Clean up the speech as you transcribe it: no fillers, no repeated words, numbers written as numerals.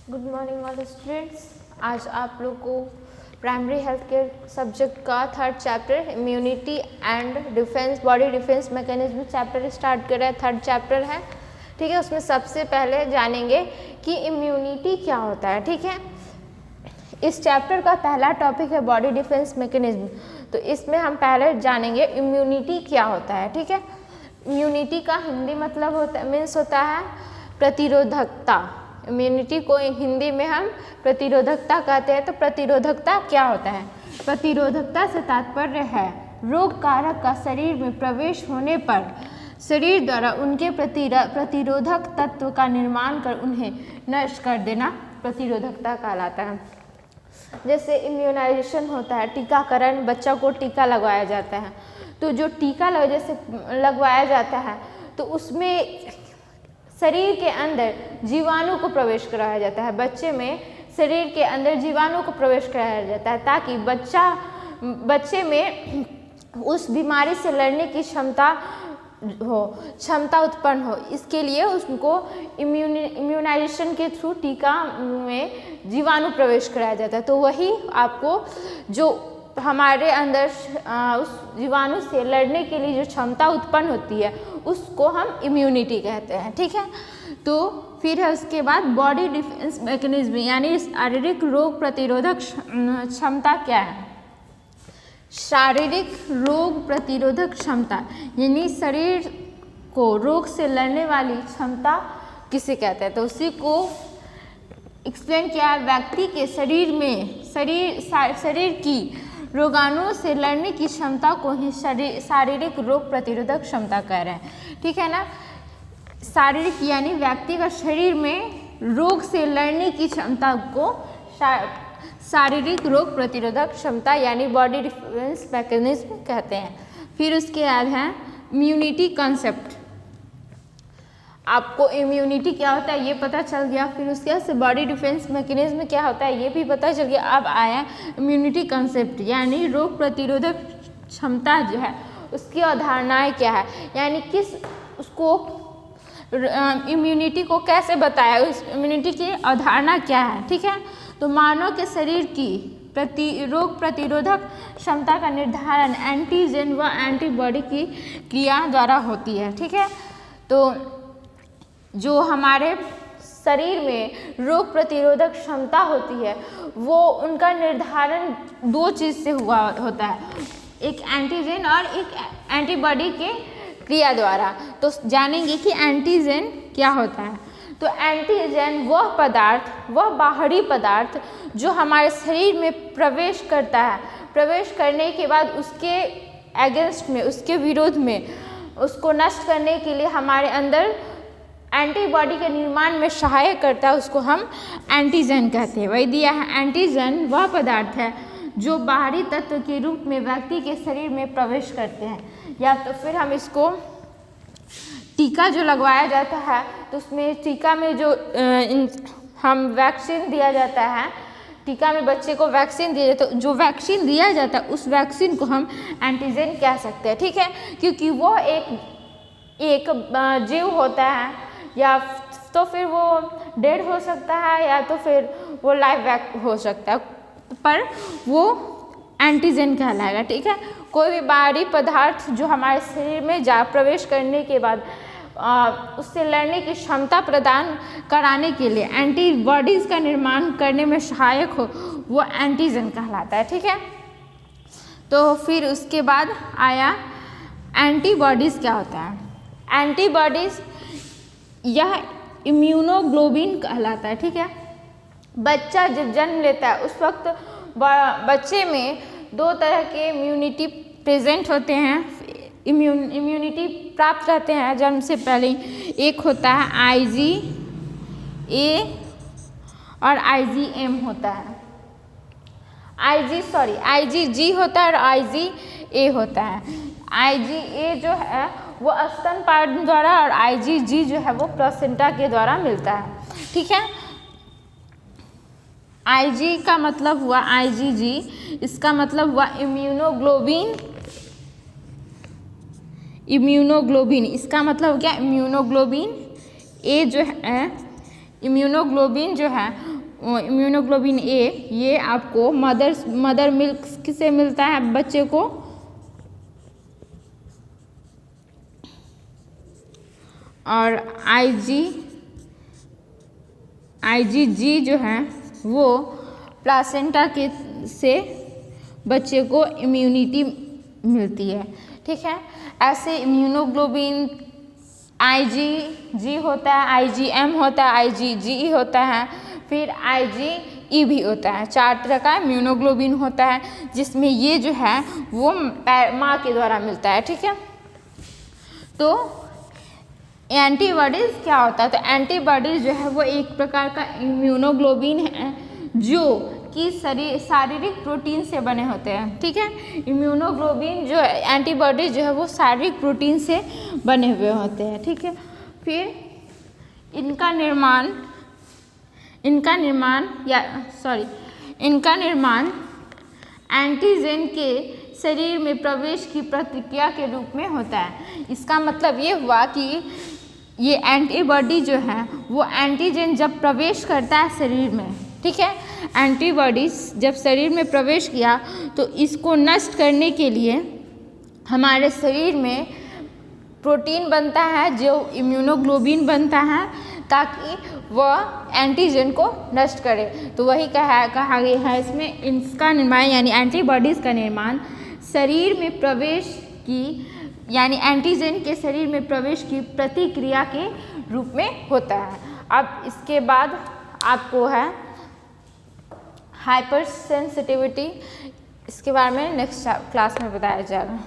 Good morning all students. आज आप लोग को प्राइमरी हेल्थ केयर सब्जेक्ट का third chapter immunity and defence body defence mechanism chapter start कर रहा है। थर्ड चैप्टर है, ठीक है। उसमें सबसे पहले जानेंगे कि इम्यूनिटी क्या होता है, ठीक है। इस चैप्टर का पहला टॉपिक है बॉडी डिफेंस मैकेनिज्म। तो इसमें हम पहले जानेंगे इम्यूनिटी क्या होता है, ठीक है। इम्यूनिटी का हिंदी मतलब होता है प्रतिरोधकता। इम्यूनिटी को हिंदी में हम प्रतिरोधकता कहते हैं। तो प्रतिरोधकता क्या होता है? प्रतिरोधकता से तात्पर्य है रोग कारक का शरीर में प्रवेश होने पर शरीर द्वारा उनके प्रतिरोधक तत्व का निर्माण कर उन्हें नष्ट कर देना प्रतिरोधकता कहलाता है। जैसे इम्यूनाइजेशन होता है, टीकाकरण, बच्चा को टीका लगवाया जाता है। तो जो टीका जैसे लगवाया जाता है तो उसमें शरीर के अंदर जीवाणु को प्रवेश कराया जाता है। बच्चे में शरीर के अंदर जीवाणु को प्रवेश कराया जाता है ताकि बच्चे में उस बीमारी से लड़ने की क्षमता उत्पन्न हो। इसके लिए उसको इम्यूनाइजेशन के थ्रू टीका में जीवाणु प्रवेश कराया जाता है। तो वही आपको जो हमारे अंदर उस जीवाणु से लड़ने के लिए जो क्षमता उत्पन्न होती है उसको हम इम्यूनिटी कहते हैं, ठीक है। तो फिर है उसके बाद बॉडी डिफेंस मैकेनिज्म यानी शारीरिक रोग प्रतिरोधक क्षमता क्या है? शारीरिक रोग प्रतिरोधक क्षमता यानी शरीर को रोग से लड़ने वाली क्षमता किसे कहते हैं? तो उसी को एक्सप्लेन किया है। व्यक्ति के शरीर में शरीर की रोगाणुओं से लड़ने की क्षमता को ही शारीरिक रोग प्रतिरोधक क्षमता कह रहे हैं, ठीक है ना। शारीरिक यानी व्यक्ति का शरीर में रोग से लड़ने की क्षमता को शारीरिक रोग प्रतिरोधक क्षमता यानी बॉडी डिफेंस मैकेनिज्म कहते हैं। फिर उसके बाद है इम्यूनिटी कंसेप्ट। आपको इम्यूनिटी क्या होता है ये पता चल गया। फिर उसके बाद से बॉडी डिफेंस मैकेनिज्म क्या होता है ये भी पता चल गया। अब आया इम्यूनिटी कंसेप्ट यानी रोग प्रतिरोधक क्षमता जो है उसकी अवधारणाएं क्या है, यानी किस उसको इम्यूनिटी को कैसे बताया, उस इम्यूनिटी की अवधारणा क्या है, ठीक है। तो मानव के शरीर की रोग प्रतिरोधक क्षमता का निर्धारण एंटीजन व एंटीबॉडी की क्रिया द्वारा होती है, ठीक है। तो जो हमारे शरीर में रोग प्रतिरोधक क्षमता होती है वो उनका निर्धारण दो चीज़ से होता है, एक एंटीजन और एक एंटीबॉडी के क्रिया द्वारा। तो जानेंगे कि एंटीजन क्या होता है। तो एंटीजन वह बाहरी पदार्थ जो हमारे शरीर में प्रवेश करता है, प्रवेश करने के बाद उसके अगेंस्ट में, उसके विरोध में उसको नष्ट करने के लिए हमारे अंदर एंटीबॉडी के निर्माण में सहायक करता है, उसको हम एंटीजन कहते हैं। वही दिया है, एंटीजन वह पदार्थ है जो बाहरी तत्व के रूप में व्यक्ति के शरीर में प्रवेश करते हैं। या तो फिर हम इसको टीका जो लगवाया जाता है तो उसमें टीका में जो हम वैक्सीन दिया जाता है, टीका में बच्चे को वैक्सीन दिया जाता है, जो वैक्सीन दिया जाता है उस वैक्सीन को हम एंटीजन कह सकते हैं, ठीक है। क्योंकि वो एक जीव होता है, या तो फिर वो डेड हो सकता है या तो फिर वो लाइव हो सकता है, पर वो एंटीजन कहलाएगा, ठीक है। कोई भी बाहरी पदार्थ जो हमारे शरीर में प्रवेश करने के बाद उससे लड़ने की क्षमता प्रदान कराने के लिए एंटीबॉडीज़ का निर्माण करने में सहायक हो वो एंटीजन कहलाता है, ठीक है। तो फिर उसके बाद आया एंटीबॉडीज़ क्या होता है। एंटीबॉडीज़ यह इम्यूनोग्लोबिन कहलाता है, ठीक है। बच्चा जब जन्म लेता है उस वक्त बच्चे में दो तरह के इम्यूनिटी प्रेजेंट होते हैं, इम्यूनिटी प्राप्त रहते हैं जन्म से पहले। एक होता है IgA और IgM होता है। IgG होता है और IgA होता है। IgA जो है वो स्तनपायी द्वारा और IgG जो है वो प्लेसेंटा के द्वारा मिलता है, ठीक है। Ig का मतलब हुआ IgG, इसका मतलब हुआ इम्यूनोग्लोबिन, इसका मतलब क्या इम्यूनोग्लोबिन। A जो है इम्यूनोग्लोबिन जो है इम्यूनोग्लोबिन ए, ये आपको मदर मिल्क से मिलता है बच्चे को, और IgG जो है वो प्लासेंटा के से बच्चे को इम्यूनिटी मिलती है। ठीक है, ऐसे इम्यूनोग्लोबिन IgG होता है, IgM होता है, IgGE होता है, फिर IgE भी होता है। 4 तरह का इम्यूनोग्लोबिन होता है, जिसमें ये जो है वो माँ के द्वारा मिलता है। ठीक है, तो एंटीबॉडीज़ क्या होता है? तो एंटीबॉडीज़ जो है वो एक प्रकार का इम्यूनोग्लोबिन है जो कि शारीरिक प्रोटीन से बने होते हैं। ठीक है, इम्यूनोग्लोबिन जो एंटीबॉडीज जो है वो शारीरिक प्रोटीन से बने हुए होते हैं। ठीक है, फिर इनका निर्माण एंटीजन के शरीर में प्रवेश की प्रक्रिया के रूप में होता है। इसका मतलब ये हुआ कि ये एंटीबॉडी जो है वो एंटीजन जब प्रवेश करता है शरीर में, ठीक है, एंटीबॉडीज जब शरीर में प्रवेश किया तो इसको नष्ट करने के लिए हमारे शरीर में प्रोटीन बनता है जो इम्यूनोग्लोबिन बनता है, ताकि वह एंटीजन को नष्ट करे। तो वही कहा गया है इसमें, इसका निर्माण यानी एंटीबॉडीज़ का निर्माण शरीर में प्रवेश की यानी एंटीजन के शरीर में प्रवेश की प्रतिक्रिया के रूप में होता है। अब इसके बाद आपको है हाइपर सेंसिटिविटी, इसके बारे में नेक्स्ट क्लास में बताया जाएगा।